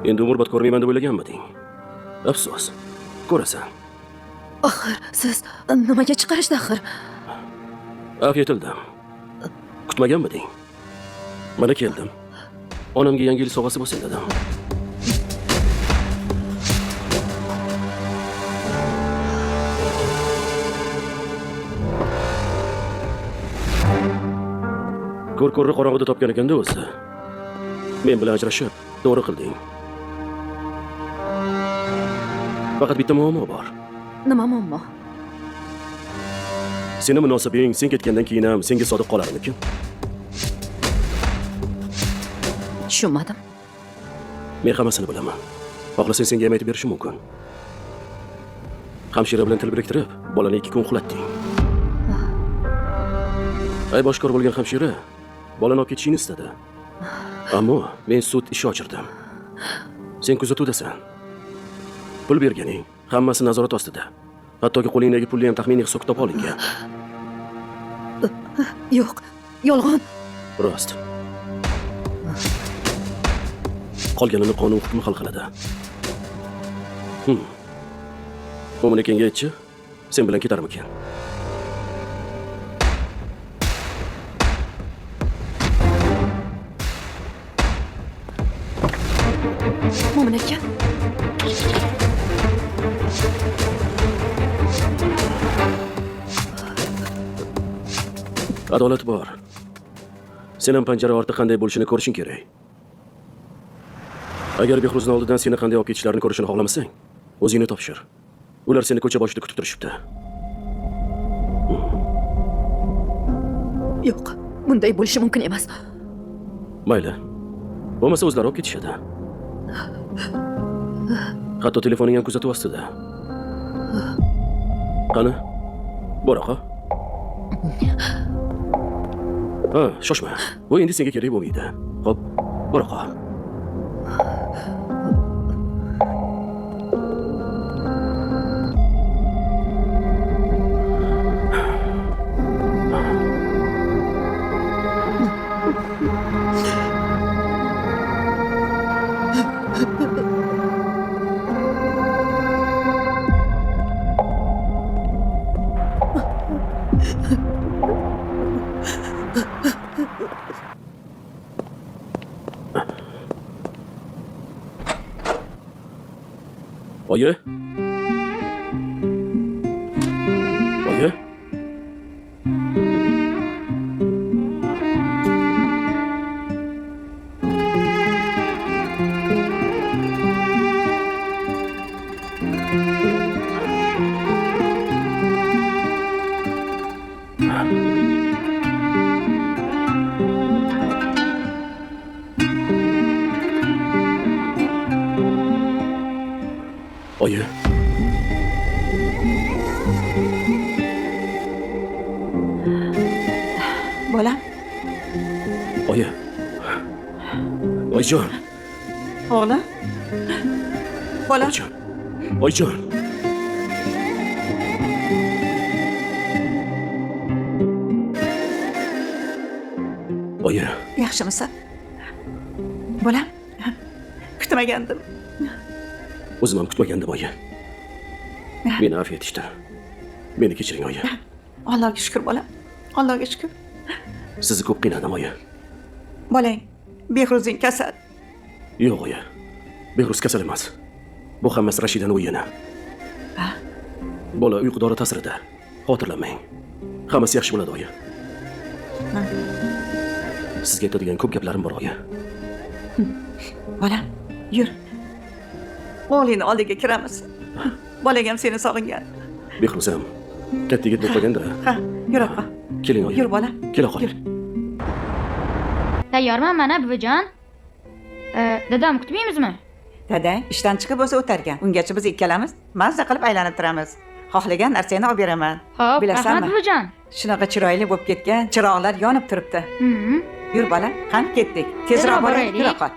Endi umrbod ko'rmayman deb o'ylaganmiding? Afsus. Ko'rasan. Axir, siz nimaga chiqarishdi axir? Afv etildim. Kutmaganmiding? Mana keldim. Onamga yangi yil sovg'asi bo'lsin dedim. Ko'r-ko'rni qorong'ida topgan ekanda o'zi. Men bilan ajrashib, to'g'ri qilding. Faqat bitta muammo bor. Nima muammo? Seni munosabing sen ketgandan keyin ham senga sodiq qolarmikin? Tushunmadim. Men hammasini bilaman. Xohlasang senga ham aytib berishim mumkin. Hamshira bilan til biriktirib, bolani 2 kun uxlatding. Ayb oshkor bo'lgan hamshira bolani olib ketishini istadi. Ammo men sud ishi ochirdim. Sen kuzatuvdasan. Pul berganing hammasi nazorat ostida. Hattoki qo'lingdagi pulni ham taxminiy hisob-kitob olingan. Yo'q, yolg'on. Rost. Qolganini qonun hukmi hal qiladi. Mo'minakenga aytchi, sen bilan ketarmikan? Mo'minakan. Adolat bor. Sen ham panjara orti qanday bo'lishini ko'rishing kerak. Agar Behruzning oldidan seni qanday olib ketishlarini ko'rishni xohlamasang, o'zingni topshir. Ular seni ko'cha boshida kutib turishibdi. Yo'q, bunday bo'lishi mumkin emas. Mayli. Bo'lmasa o'zlari olib ketishadi. Hatto telefoning ham kuzatuv ostida. Qani? Boraqa. Ha, shoshma. Bu endi senga kerak bo'lmaydi. Xo'p, boraqa. Oyi? Oyi? Oyi. Bolam. Oyi. Oyijon. O'g'lim. Bolam. Oyijon. Oyijon. Oyi. Yaxshimisan? Bolam. Kutmagandim. O'zim ham kutmagandim, oyi. Meni afv etishdi. Meni kechiring, oyi. Allohga shukr, bolam. Allohga shukr. Sizni ko'p qiynadim, oyi. Bolang, Behruzing kasal. Yo'q, oyi. Behruz kasal emas. Bu hammasi Rashidaning o'yini. Bola uyqudori ta'sirida. Xotirlamang. Hammasi yaxshi bo'ladi, oyi. Sizga aytadigan ko'p gaplarim bor, oyi. Bolam, yur. O'g'lingni oldiga kiramiz. Bolang ham seni sog'ingan. Behruz ham katta yigit bo'lib qolganda. Ha, yur opa. Keling, oyi. Yur bolam. Kela qol. Tayyorman mana buvijon. Dadam kutmaymizmi? Dadang ishdan chiqib o'zi o'targan. Ungacha biz ikkalamiz mazza qilib aylanib turamiz. Xohlagan narsangni olib beraman. Xo'p, Bilasanmi? rahmat buvijon. Shunaqa chiroyli bo'lib ketgan, chiroqlar yonib turibdi. Yur bola, qani ketdik. Tezroq boraylik. Yura qol.